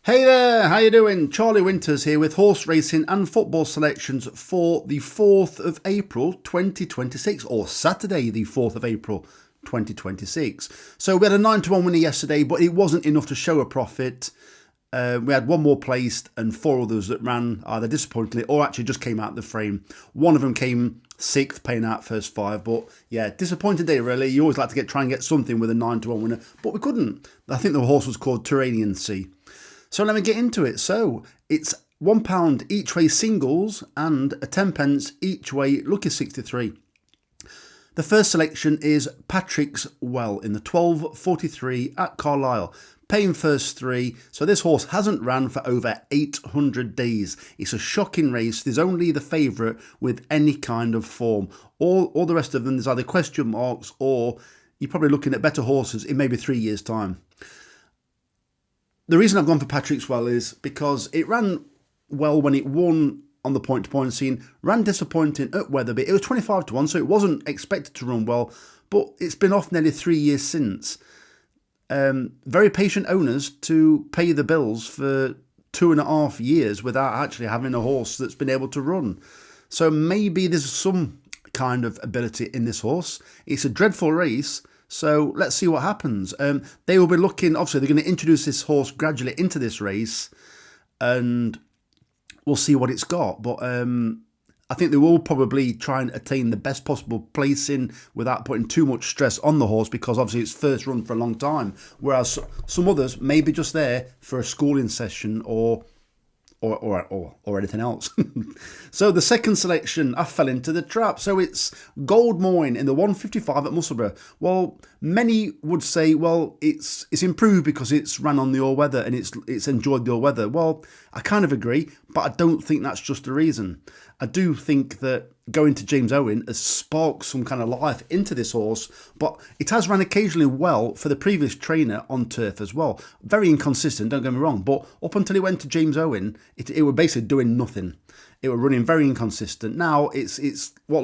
Hey there, how you doing? Charlie Winters here with horse racing and football selections for the 4th of April 2026, or Saturday the 4th of April 2026. So we had a 9-1 winner yesterday, but it wasn't enough to show a profit. We had one more placed and four others that ran either disappointingly or actually just came out of the frame. One of them came 6th, paying out first 5, but yeah, disappointing day really. You always like to try and get something with a 9-1 winner, but we couldn't. I think the horse was called Turanian Sea. So let me get into it. So it's £1 each way singles and a 10p each way lucky 63. The first selection is Patrick's Well in the 12:43 at Carlisle, paying first 3. So this horse hasn't ran for over 800 days. It's a shocking race. There's only the favourite with any kind of form. All the rest of them, there's either question marks or you're probably looking at better horses in maybe 3 years' time. The reason I've gone for Patrick's Well is because it ran well when it won on the point-to-point scene, ran disappointing at Wetherby. It was 25-1, so it wasn't expected to run well, but it's been off nearly 3 years since. Very patient owners to pay the bills for 2.5 years without actually having a horse that's been able to run. So maybe there's some kind of ability in this horse. It's a dreadful race. So let's see what happens. They will be looking, obviously they're going to introduce this horse gradually into this race and we'll see what it's got. But I think they will probably try and attain the best possible placing without putting too much stress on the horse because obviously it's first run for a long time. Whereas some others may be just there for a schooling session or anything else. So the second selection, I fell into the trap. So it's Goldmoyne in the 1:55 at Musselburgh. Well, many would say, well, it's improved because it's ran on the all-weather and it's enjoyed the all-weather. Well, I kind of agree, but I don't think that's just the reason. I do think that going to James Owen has sparked some kind of life into this horse, but it has ran occasionally well for the previous trainer on turf as well. Very inconsistent, don't get me wrong, but up until it went to James Owen, it was basically doing nothing. It was running very inconsistent. Now it's what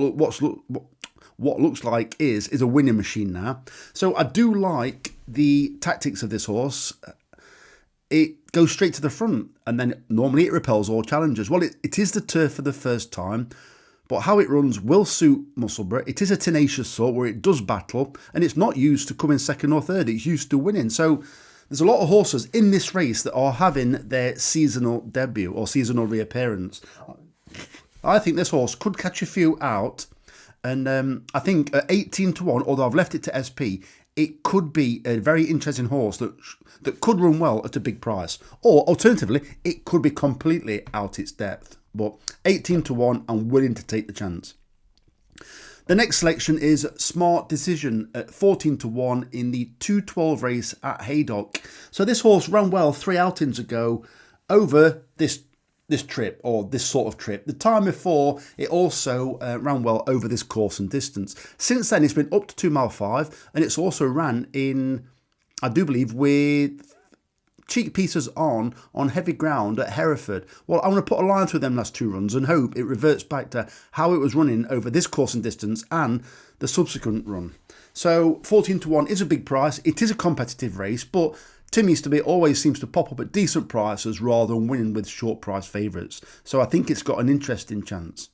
looks like is a winning machine now. So I do like the tactics of this horse. It goes straight to the front and then normally it repels all challengers. Well, it is the turf for the first time, but how it runs will suit Musselburgh. It is a tenacious sort where it does battle and it's not used to coming second or third. It's used to winning. So there's a lot of horses in this race that are having their seasonal debut or seasonal reappearance. I think this horse could catch a few out. And I think at 18-1, although I've left it to SP, it could be a very interesting horse that could run well at a big price. Or alternatively, it could be completely out its depth. But 18-1, I'm willing to take the chance. The next selection is Smart Decision at 14-1 in the 2:12 race at Haydock. So this horse ran well 3 outings ago over this trip, or this sort of trip. The time before, it also ran well over this course and distance. Since then, it's been up to 2.5 miles, and it's also ran in, I do believe, with cheek pieces on heavy ground at Hereford. Well, I'm going to put a line through them last 2 runs and hope it reverts back to how it was running over this course and distance and the subsequent run. So 14-1 is a big price. It is a competitive race, but Tim Easterby always seems to pop up at decent prices rather than winning with short price favourites. So I think it's got an interesting chance.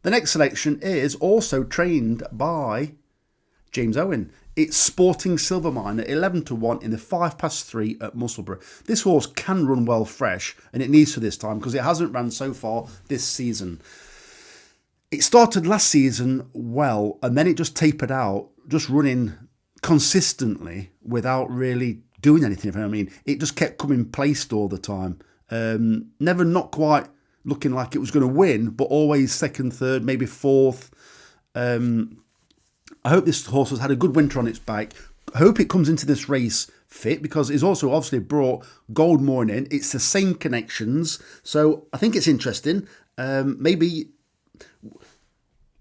The next selection is also trained by James Owen. It's Sporting Silvermine at 11-1 in the 3:05 at Musselburgh. This horse can run well fresh, and it needs to this time because it hasn't ran so far this season. It started last season well, and then it just tapered out, just running consistently without really doing anything. I mean, it just kept coming placed all the time. Never not quite looking like it was going to win, but always second, third, maybe fourth. I hope this horse has had a good winter on its back. I hope it comes into this race fit because it's also obviously brought Goldmoyne in. It's the same connections. So I think it's interesting. Maybe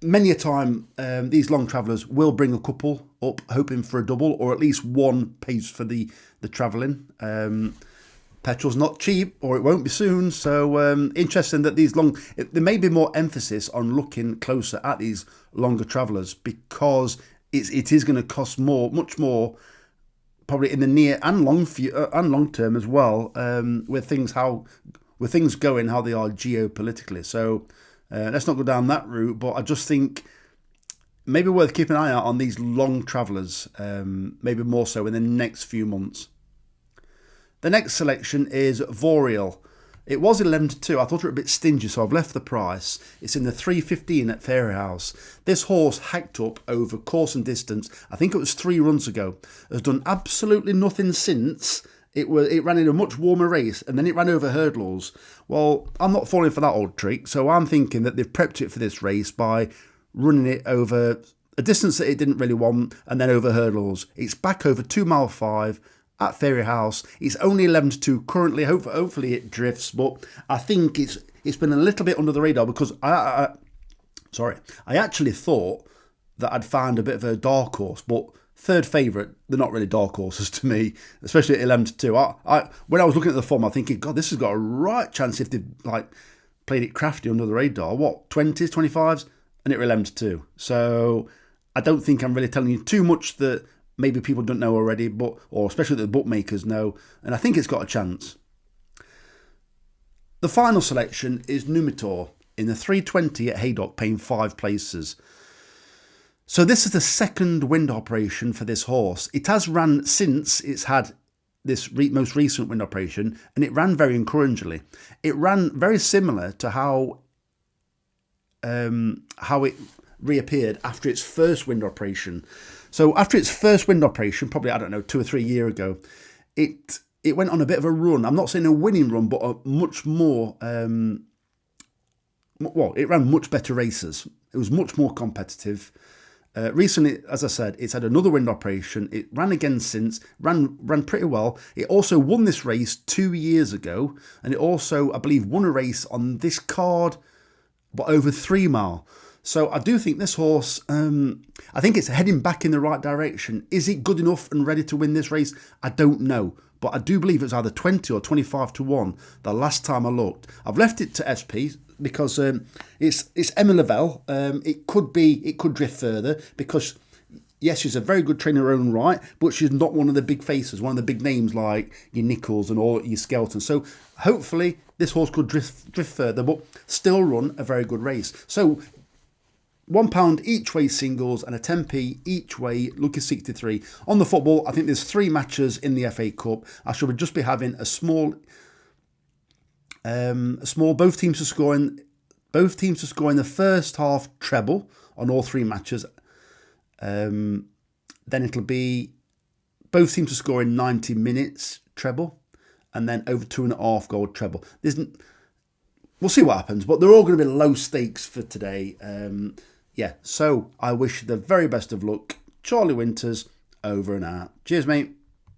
many a time these long travellers will bring a couple up hoping for a double or at least one pays for the travelling. Petrol's not cheap, or it won't be soon. So interesting that there may be more emphasis on looking closer at these longer travellers because it is going to cost much more probably in the near and long term as well, with things going how they are geopolitically. So let's not go down that route. But I just think maybe worth keeping an eye out on these long travellers, maybe more so in the next few months. The next selection is Voriel. It was 11-2. I thought it were a bit stingy, so I've left the price. It's in the 3:15 at Fairyhouse. This horse hacked up over course and distance. I think it was 3 runs ago. Has done absolutely nothing since. It ran in a much warmer race, and then it ran over hurdles. Well, I'm not falling for that old trick, so I'm thinking that they've prepped it for this race by running it over a distance that it didn't really want, and then over hurdles. It's back over 2 mile 5 at Fairyhouse. It's only 11-2 currently. Hopefully it drifts, but I think it's been a little bit under the radar because I actually thought that I'd find a bit of a dark horse, but third favourite, they're not really dark horses to me, especially at 11-2. When I was looking at the form, I'm thinking, God, this has got a right chance if they've played it crafty under the radar. What, 20s, 25s? And it were 11-2. So I don't think I'm really telling you too much that maybe people don't know already, or especially the bookmakers know, and I think it's got a chance. The final selection is Numitor in the 3:20 at Haydock, paying 5 places. So this is the second wind operation for this horse. It has ran since it's had this most recent wind operation, and it ran very encouragingly. It ran very similar to how it reappeared after its first wind operation. So after its first wind operation, probably, I don't know, 2 or 3 years ago, it went on a bit of a run. I'm not saying a winning run, but a much more, it ran much better races. It was much more competitive. Recently, as I said, it's had another wind operation. It ran again since, ran pretty well. It also won this race 2 years ago, and it also, I believe, won a race on this card, but over 3 mile. So I do think this horse, I think it's heading back in the right direction. Is it good enough and ready to win this race? I don't know. But I do believe it's either 20 or 25-1 the last time I looked. I've left it to SP because it's Emma Lavelle. It could drift further because, yes, she's a very good trainer in her own right, but she's not one of the big faces, one of the big names like your Nichols and all your Skeltons. So hopefully this horse could drift further, but still run a very good race. So £1 each way singles and a 10p each way, lucky 63. On the football, I think there's 3 matches in the FA Cup. I should just be having a small both teams to score in the first half treble on all 3 matches. Then it'll be both teams to score in 90 minutes treble, and then over 2.5 goal treble. We'll see what happens, but they're all going to be low stakes for today. So I wish you the very best of luck. Charlie Winters, over and out. Cheers, mate.